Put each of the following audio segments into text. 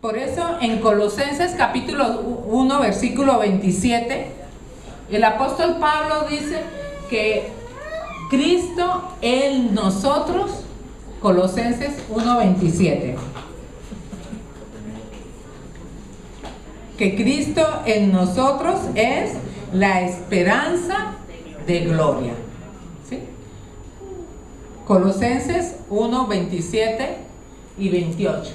Por eso en Colosenses capítulo 1 versículo 27, el apóstol Pablo dice que Cristo en nosotros, Colosenses 1:27, que Cristo en nosotros es la esperanza de gloria. ¿Sí? Colosenses 1:27 y 28.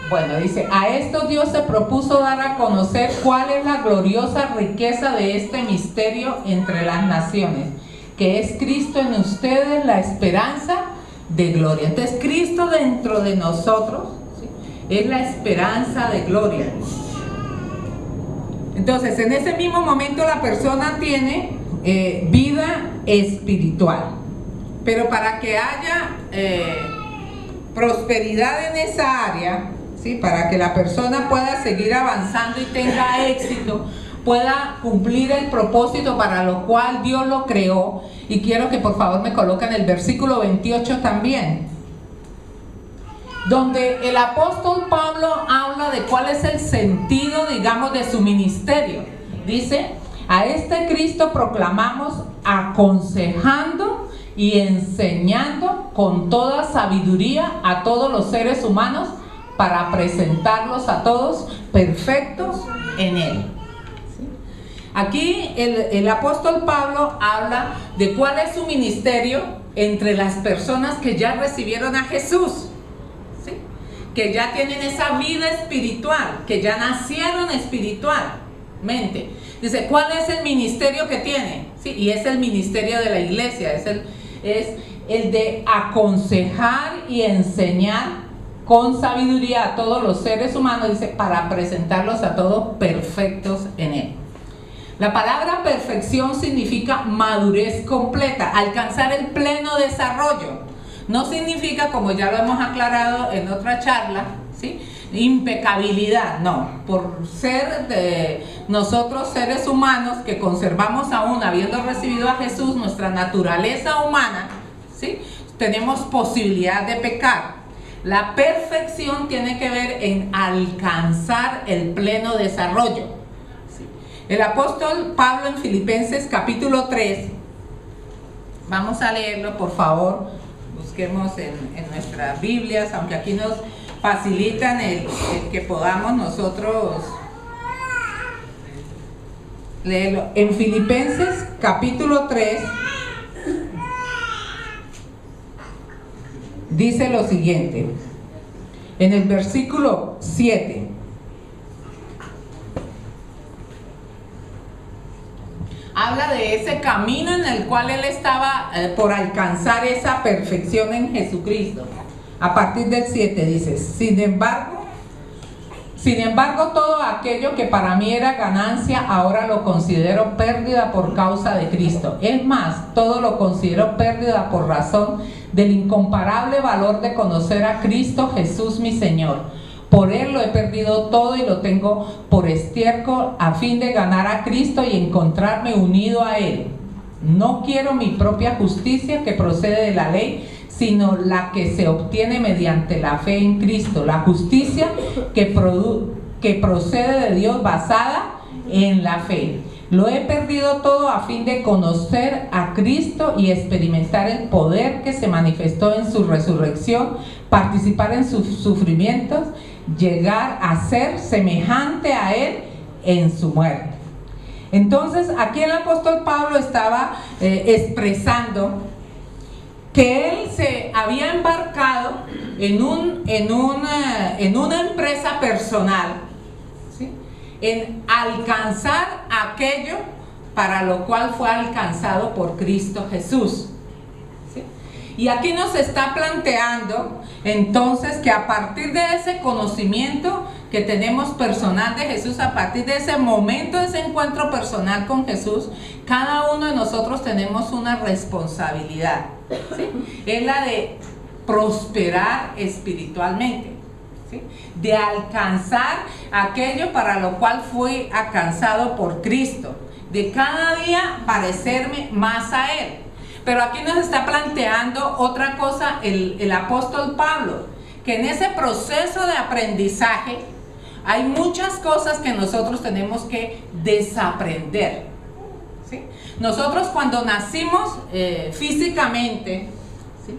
Bueno, dice, a esto Dios se propuso dar a conocer cuál es la gloriosa riqueza de este misterio entre las naciones, que es Cristo en ustedes, la esperanza de gloria. Entonces, Cristo dentro de nosotros, ¿sí?, es la esperanza de gloria. Entonces, en ese mismo momento la persona tiene vida espiritual. Pero para que haya prosperidad en esa área, ¿sí?, para que la persona pueda seguir avanzando y tenga éxito, pueda cumplir el propósito para lo cual Dios lo creó. Y quiero que por favor me coloquen el versículo 28 también, donde el apóstol Pablo habla de cuál es el sentido, digamos, de su ministerio. Dice, a este Cristo proclamamos aconsejando y enseñando con toda sabiduría a todos los seres humanos para presentarlos a todos perfectos en Él. Aquí el apóstol Pablo habla de cuál es su ministerio entre las personas que ya recibieron a Jesús, ¿sí?, que ya tienen esa vida espiritual, que ya nacieron espiritualmente. Dice, ¿cuál es el ministerio que tiene? ¿Sí? Y es el ministerio de la iglesia, es el de aconsejar y enseñar con sabiduría a todos los seres humanos, dice, para presentarlos a todos perfectos en Él. La palabra perfección significa madurez completa, alcanzar el pleno desarrollo. No significa, como ya lo hemos aclarado en otra charla, ¿sí?, impecabilidad, no. Por ser de nosotros seres humanos que conservamos aún, habiendo recibido a Jesús, nuestra naturaleza humana, ¿sí?, tenemos posibilidad de pecar. La perfección tiene que ver en alcanzar el pleno desarrollo. El apóstol Pablo en Filipenses capítulo 3, vamos a leerlo por favor, busquemos en nuestras Biblias, aunque aquí nos facilitan el que podamos nosotros leerlo. En Filipenses capítulo 3 dice lo siguiente, en el versículo 7. Habla de ese camino en el cual él estaba por alcanzar esa perfección en Jesucristo. A partir del 7 dice, sin embargo, todo aquello que para mí era ganancia, ahora lo considero pérdida por causa de Cristo. Es más, todo lo considero pérdida por razón del incomparable valor de conocer a Cristo Jesús mi Señor. Por Él lo he perdido todo y lo tengo por estiércol a fin de ganar a Cristo y encontrarme unido a Él. No quiero mi propia justicia que procede de la ley, sino la que se obtiene mediante la fe en Cristo, la justicia que procede de Dios basada en la fe. Lo he perdido todo a fin de conocer a Cristo y experimentar el poder que se manifestó en su resurrección, participar en sus sufrimientos, llegar a ser semejante a Él en su muerte. Entonces, aquí el apóstol Pablo estaba expresando que él se había embarcado en una empresa personal, ¿sí?, en alcanzar aquello para lo cual fue alcanzado por Cristo Jesús, ¿sí? Y aquí nos está planteando entonces que a partir de ese conocimiento que tenemos personal de Jesús, a partir de ese momento, de ese encuentro personal con Jesús, cada uno de nosotros tenemos una responsabilidad, ¿sí? Es la de prosperar espiritualmente, ¿sí?, de alcanzar aquello para lo cual fui alcanzado por Cristo, de cada día parecerme más a Él. Pero aquí nos está planteando otra cosa el apóstol Pablo, que en ese proceso de aprendizaje hay muchas cosas que nosotros tenemos que desaprender, ¿sí? Nosotros cuando nacimos físicamente, ¿sí?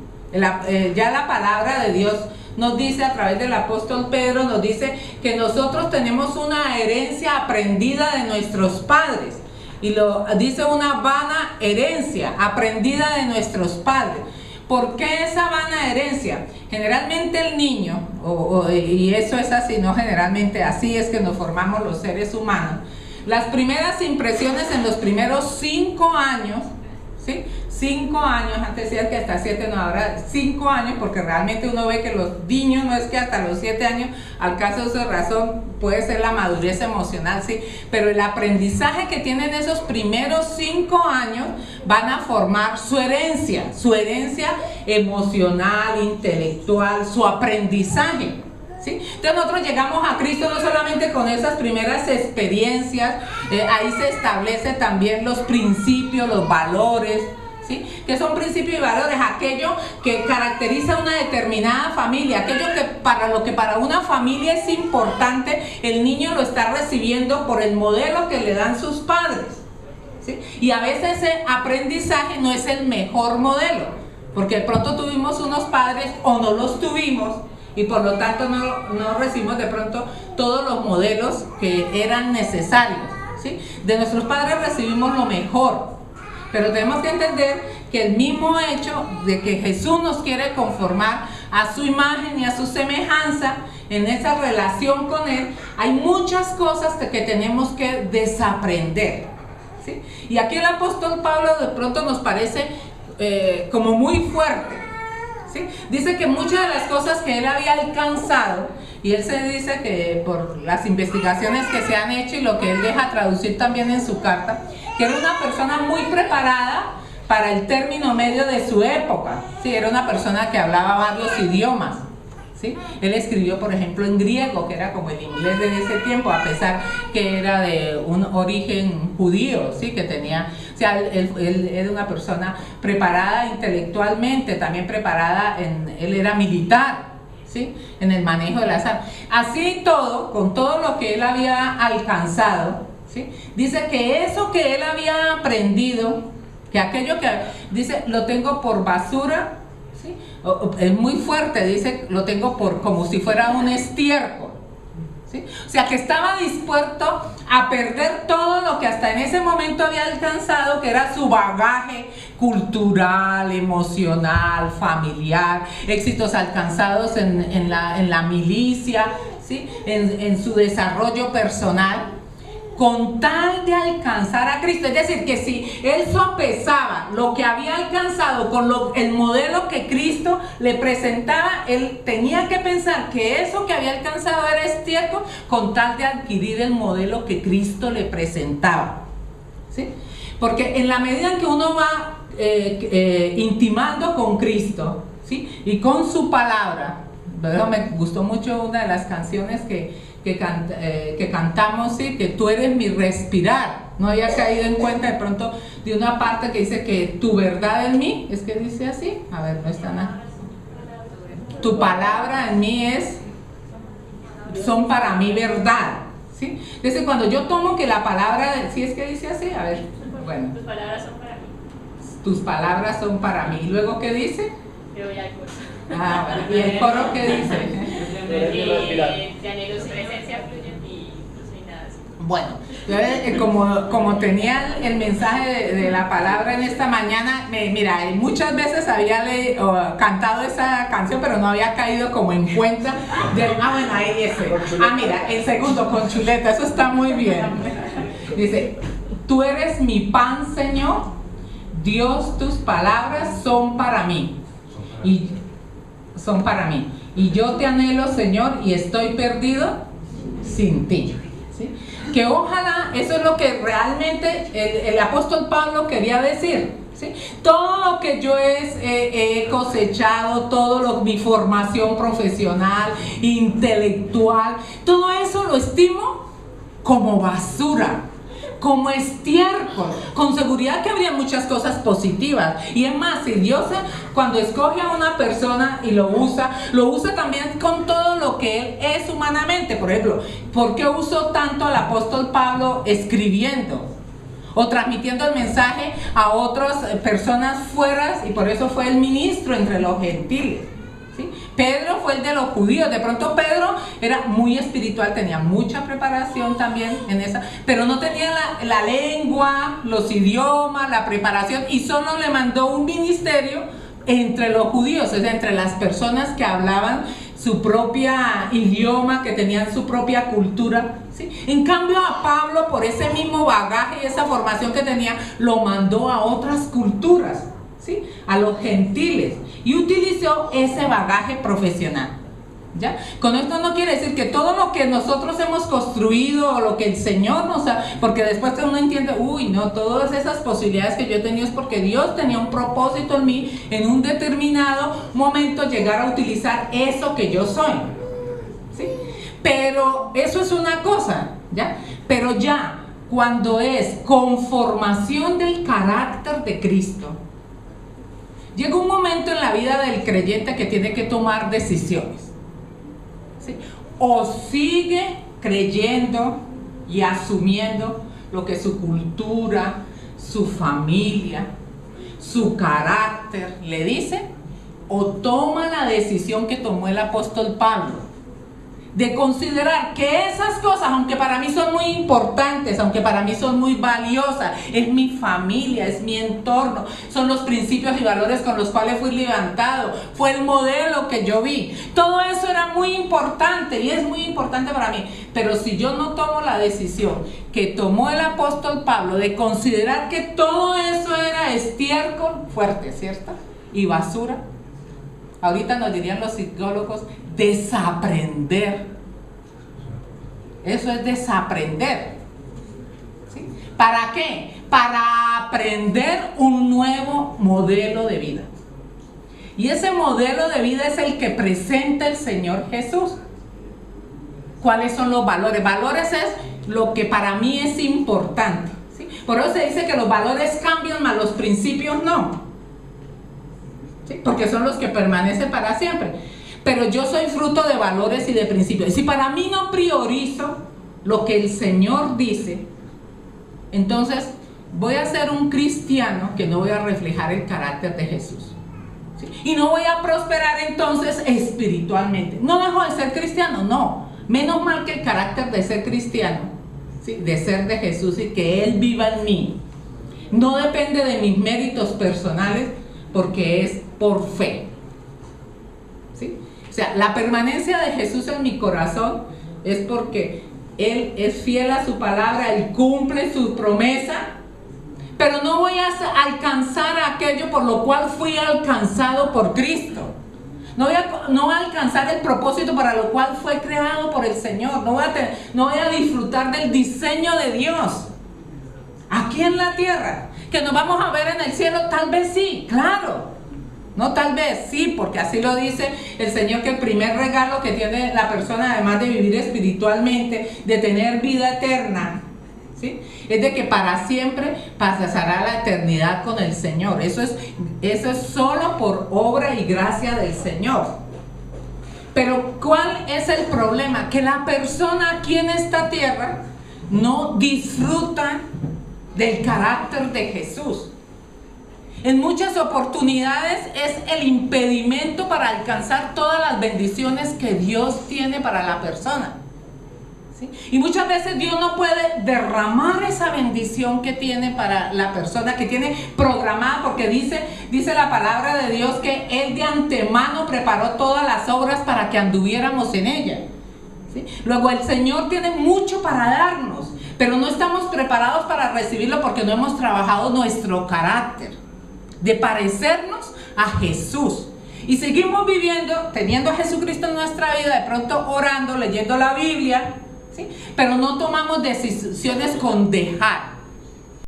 Ya la palabra de Dios nos dice a través del apóstol Pedro, nos dice que nosotros tenemos una herencia aprendida de nuestros padres. Y lo dice, una vana herencia aprendida de nuestros padres. ¿Por qué esa vana herencia? Generalmente el niño, y eso es así, no generalmente, así es que nos formamos los seres humanos. Las primeras impresiones en los primeros 5 años, ¿sí? 5 años, antes decían que hasta 7, no, ahora 5 años, porque realmente uno ve que los niños no es que hasta los 7 años alcanza su razón, puede ser la madurez emocional, sí, pero el aprendizaje que tienen esos primeros 5 años van a formar su herencia emocional, intelectual, su aprendizaje. ¿Sí? Entonces nosotros llegamos a Cristo no solamente con esas primeras experiencias, ahí se establece también los principios, los valores, ¿sí? Que son principios y valores, aquello que caracteriza una determinada familia, aquello que para una familia es importante, el niño lo está recibiendo por el modelo que le dan sus padres, ¿sí? Y a veces ese aprendizaje no es el mejor modelo, porque de pronto tuvimos unos padres o no los tuvimos, y por lo tanto no recibimos de pronto todos los modelos que eran necesarios, ¿sí? De nuestros padres recibimos lo mejor, pero tenemos que entender que el mismo hecho de que Jesús nos quiere conformar a su imagen y a su semejanza, en esa relación con Él, hay muchas cosas que tenemos que desaprender, ¿sí? Y aquí el apóstol Pablo de pronto nos parece como muy fuerte, ¿sí? Dice que muchas de las cosas que él había alcanzado, y él se dice que por las investigaciones que se han hecho y lo que él deja traducir también en su carta, que era una persona muy preparada para el término medio de su época, ¿sí? Era una persona que hablaba varios idiomas, ¿sí? Él escribió, por ejemplo, en griego, que era como el inglés de ese tiempo, a pesar que era de un origen judío, ¿sí? Que tenía, o sea, él era una persona preparada intelectualmente, también preparada, él era militar, ¿sí? En el manejo de las armas. Así todo, con todo lo que él había alcanzado, ¿sí? Dice que eso que él había aprendido, que aquello que dice, lo tengo por basura, ¿sí? Es muy fuerte, dice, lo tengo por como si fuera un estiércol, ¿sí? O sea, que estaba dispuesto a perder todo lo que hasta en ese momento había alcanzado, que era su bagaje cultural, emocional, familiar, éxitos alcanzados en la milicia, ¿sí? En su desarrollo personal, con tal de alcanzar a Cristo. Es decir, que si él sopesaba lo que había alcanzado con el modelo que Cristo le presentaba, él tenía que pensar que eso que había alcanzado era estiércol con tal de adquirir el modelo que Cristo le presentaba, ¿sí? Porque en la medida en que uno va intimando con Cristo, ¿sí? Y con su palabra, ¿verdad? Me gustó mucho una de las canciones que cantamos, ¿sí? Que tú eres mi respirar. No había caído en cuenta de pronto de una parte que dice que tu verdad en mí, es que dice así, a ver, no está nada. Tu palabra en mí son para mí verdad, ¿sí? Entonces cuando yo tomo que la palabra, ¿sí es que dice así? A ver, bueno. Tus palabras son para mí. Tus palabras son para mí. ¿Y luego qué dice? Yo voy al coro. Ah, bueno. ¿Y el coro qué dice? De anhelo su presencia fluyen y no soy nada así. Bueno, como tenía el mensaje de la palabra en esta mañana, mira, muchas veces había cantado esa canción, pero no había caído como en cuenta bueno, ahí ese. Mira, el segundo, con chuleta, eso está muy bien. Dice, tú eres mi pan, Señor, Dios, tus palabras son para mí. Y son para mí. Y yo te anhelo, Señor, y estoy perdido sin ti, ¿sí? Que ojalá, eso es lo que realmente el apóstol Pablo quería decir, ¿sí? Todo lo que yo he cosechado, mi formación profesional, intelectual, todo eso lo estimo como basura, como estiércol. Con seguridad que habría muchas cosas positivas. Y es más, si Dios cuando escoge a una persona y lo usa también con todo lo que él es humanamente. Por ejemplo, ¿por qué usó tanto al apóstol Pablo escribiendo o transmitiendo el mensaje a otras personas fuera? Y por eso fue el ministro entre los gentiles, ¿sí? Pedro fue el de los judíos. De pronto Pedro era muy espiritual, tenía mucha preparación también en esa, pero no tenía la lengua, los idiomas, la preparación, y solo le mandó un ministerio entre los judíos, es entre las personas que hablaban su propia idioma, que tenían su propia cultura, ¿sí? En cambio a Pablo, por ese mismo bagaje y esa formación que tenía, lo mandó a otras culturas, ¿sí? A los gentiles, y utilizó ese bagaje profesional, ¿ya? Con esto no quiere decir que todo lo que nosotros hemos construido o lo que el Señor nos ha, porque después uno entiende, uy, no, todas esas posibilidades que yo he tenido es porque Dios tenía un propósito en mí, en un determinado momento llegar a utilizar eso que yo soy, ¿sí? Pero eso es una cosa, ¿ya? Pero ya cuando es conformación del carácter de Cristo, llega un momento en la vida del creyente que tiene que tomar decisiones, ¿sí? O sigue creyendo y asumiendo lo que su cultura, su familia, su carácter le dice, o toma la decisión que tomó el apóstol Pablo, de considerar que esas cosas, aunque para mí son muy importantes, aunque para mí son muy valiosas, es mi familia, es mi entorno, son los principios y valores con los cuales fui levantado, fue el modelo que yo vi, todo eso era muy importante y es muy importante para mí. Pero si yo no tomo la decisión que tomó el apóstol Pablo de considerar que todo eso era estiércol fuerte, ¿cierto? Y basura, ahorita nos dirían los psicólogos, desaprender. Eso es desaprender, ¿sí? ¿Para qué? Para aprender un nuevo modelo de vida. Y ese modelo de vida es el que presenta el Señor Jesús. ¿Cuáles son los valores? Valores es lo que para mí es importante, ¿sí? Por eso se dice que los valores cambian, mas los principios no, ¿sí? Porque son los que permanecen para siempre. Pero yo soy fruto de valores y de principios. Y si para mí no priorizo lo que el Señor dice, entonces voy a ser un cristiano que no voy a reflejar el carácter de Jesús, ¿sí? Y no voy a prosperar entonces espiritualmente. No dejo de ser cristiano, no. Menos mal que el carácter de ser cristiano, ¿sí? De ser de Jesús y que Él viva en mí, no depende de mis méritos personales, porque es por fe, ¿sí? O sea, la permanencia de Jesús en mi corazón es porque Él es fiel a su palabra, Él cumple su promesa, pero no voy a alcanzar aquello por lo cual fui alcanzado por Cristo. No voy a alcanzar el propósito para lo cual fue creado por el Señor. No voy a disfrutar del diseño de Dios aquí en la tierra. Que nos vamos a ver en el cielo, tal vez sí, claro. No tal vez, sí, porque así lo dice el Señor, que el primer regalo que tiene la persona, además de vivir espiritualmente, de tener vida eterna, ¿sí? Es de que para siempre pasará la eternidad con el Señor. Eso es solo por obra y gracia del Señor. Pero ¿cuál es el problema? Que la persona aquí en esta tierra no disfruta del carácter de Jesús. En muchas oportunidades es el impedimento para alcanzar todas las bendiciones que Dios tiene para la persona, ¿sí? Y muchas veces Dios no puede derramar esa bendición que tiene para la persona, que tiene programada, porque dice la palabra de Dios que Él de antemano preparó todas las obras para que anduviéramos en ella, ¿sí? Luego el Señor tiene mucho para darnos, pero no estamos preparados para recibirlo porque no hemos trabajado nuestro carácter de parecernos a Jesús. Y seguimos viviendo, teniendo a Jesucristo en nuestra vida, de pronto orando, leyendo la Biblia, ¿sí? Pero no tomamos decisiones con dejar.